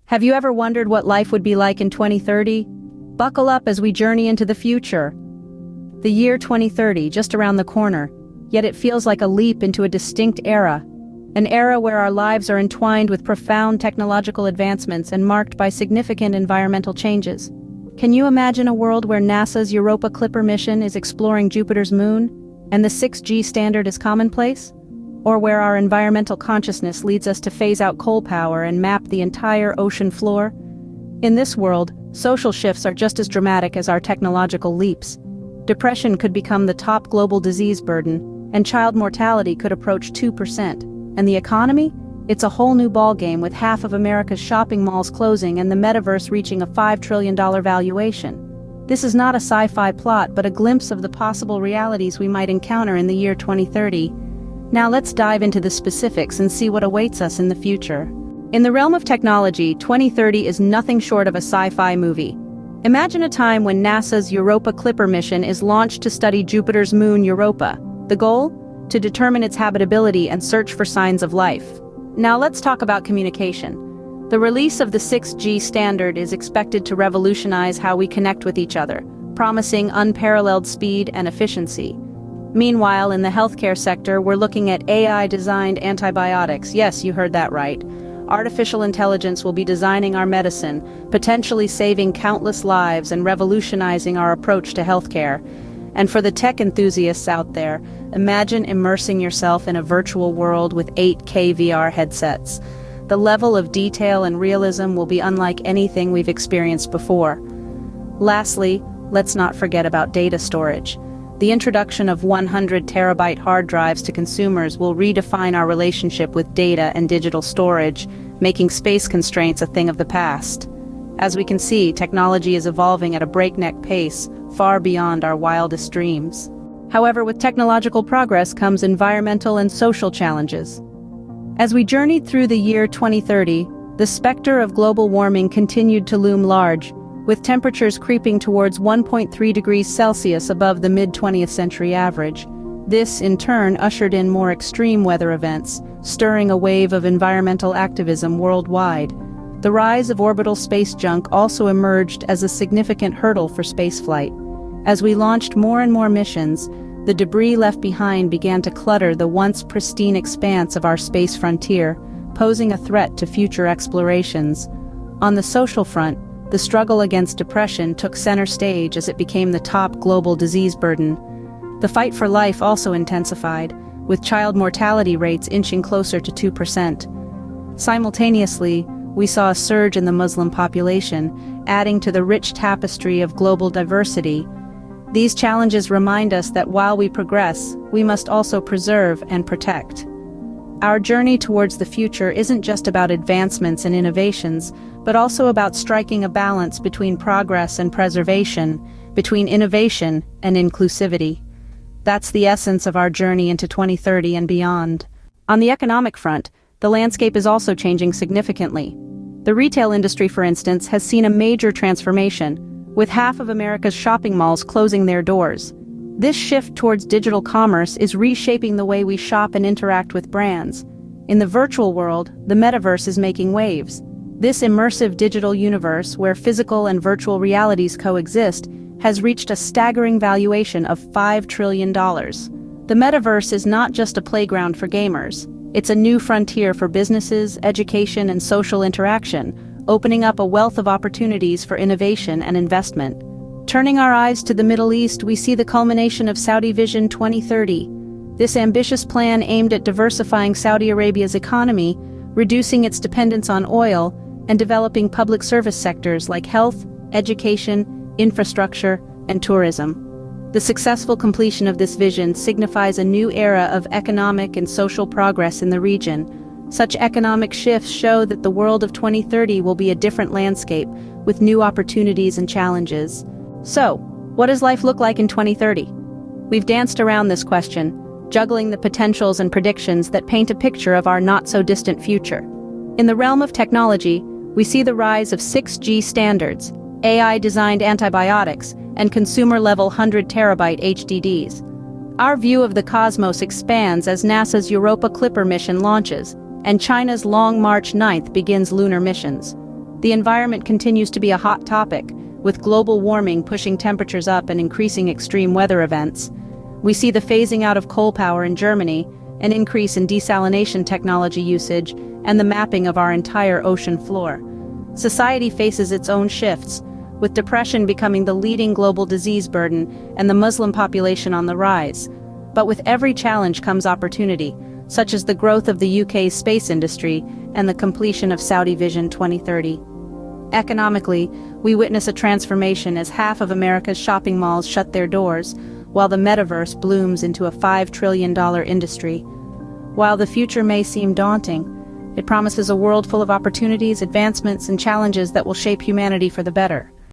Have you ever wondered what life would be like in 2030? Buckle up as we journey into the future. The year 2030, just around the corner, yet it feels like a leap into a distinct era. An era where our lives are entwined with profound technological advancements and marked by significant environmental changes. Can you imagine a world where NASA's Europa Clipper mission is exploring Jupiter's moon, and the 6G standard is commonplace? Or where our environmental consciousness leads us to phase out coal power and map the entire ocean floor? In this world, social shifts are just as dramatic as our technological leaps. Depression could become the top global disease burden, and child mortality could approach 2%. And the economy? It's a whole new ballgame, with half of America's shopping malls closing and the metaverse reaching a $5 trillion valuation. This is not a sci-fi plot, but a glimpse of the possible realities we might encounter in the year 2030. Now let's dive into the specifics and see what awaits us in the future. In the realm of technology, 2030 is nothing short of a sci-fi movie. Imagine a time when NASA's Europa Clipper mission is launched to study Jupiter's moon Europa. The goal? To determine its habitability and search for signs of life. Now let's talk about communication. The release of the 6G standard is expected to revolutionize how we connect with each other, promising unparalleled speed and efficiency. Meanwhile, in the healthcare sector, we're looking at AI-designed antibiotics. Yes, you heard that right. Artificial intelligence will be designing our medicine, potentially saving countless lives and revolutionizing our approach to healthcare. And for the tech enthusiasts out there, imagine immersing yourself in a virtual world with 8K VR headsets. The level of detail and realism will be unlike anything we've experienced before. Lastly, let's not forget about data storage. The introduction of 100 terabyte hard drives to consumers will redefine our relationship with data and digital storage, making space constraints a thing of the past. As we can see, technology is evolving at a breakneck pace, far beyond our wildest dreams. However, with technological progress comes environmental and social challenges. As we journeyed through the year 2030, the specter of global warming continued to loom large, with temperatures creeping towards 1.3 degrees Celsius above the mid-20th century average. This, in turn, ushered in more extreme weather events, stirring a wave of environmental activism worldwide. The rise of orbital space junk also emerged as a significant hurdle for spaceflight. As we launched more and more missions, the debris left behind began to clutter the once pristine expanse of our space frontier, posing a threat to future explorations. On the social front, the struggle against depression took center stage as it became the top global disease burden. The fight for life also intensified, with child mortality rates inching closer to 2%. Simultaneously, we saw a surge in the Muslim population, adding to the rich tapestry of global diversity. These challenges remind us that while we progress, we must also preserve and protect. Our journey towards the future isn't just about advancements and innovations, but also about striking a balance between progress and preservation, between innovation and inclusivity. That's the essence of our journey into 2030 and beyond. On the economic front, the landscape is also changing significantly. The retail industry, for instance, has seen a major transformation, with half of America's shopping malls closing their doors. This shift towards digital commerce is reshaping the way we shop and interact with brands. In the virtual world, the metaverse is making waves. This immersive digital universe, where physical and virtual realities coexist, has reached a staggering valuation of $5 trillion. The metaverse is not just a playground for gamers. It's a new frontier for businesses, education, and social interaction, opening up a wealth of opportunities for innovation and investment. Turning our eyes to the Middle East, we see the culmination of Saudi Vision 2030. This ambitious plan aimed at diversifying Saudi Arabia's economy, reducing its dependence on oil, and developing public service sectors like health, education, infrastructure, and tourism. The successful completion of this vision signifies a new era of economic and social progress in the region. Such economic shifts show that the world of 2030 will be a different landscape, with new opportunities and challenges. So, what does life look like in 2030? We've danced around this question, juggling the potentials and predictions that paint a picture of our not-so-distant future. In the realm of technology, we see the rise of 6G standards, AI-designed antibiotics, and consumer-level 100 terabyte HDDs. Our view of the cosmos expands as NASA's Europa Clipper mission launches, and China's Long March 9 begins lunar missions. The environment continues to be a hot topic, with global warming pushing temperatures up and increasing extreme weather events. We see the phasing out of coal power in Germany, an increase in desalination technology usage, and the mapping of our entire ocean floor. Society faces its own shifts, with depression becoming the leading global disease burden and the Muslim population on the rise. But with every challenge comes opportunity, such as the growth of the UK's space industry and the completion of Saudi Vision 2030. Economically, we witness a transformation as half of America's shopping malls shut their doors, while the metaverse blooms into a $5 trillion industry. While the future may seem daunting, it promises a world full of opportunities, advancements, and challenges that will shape humanity for the better.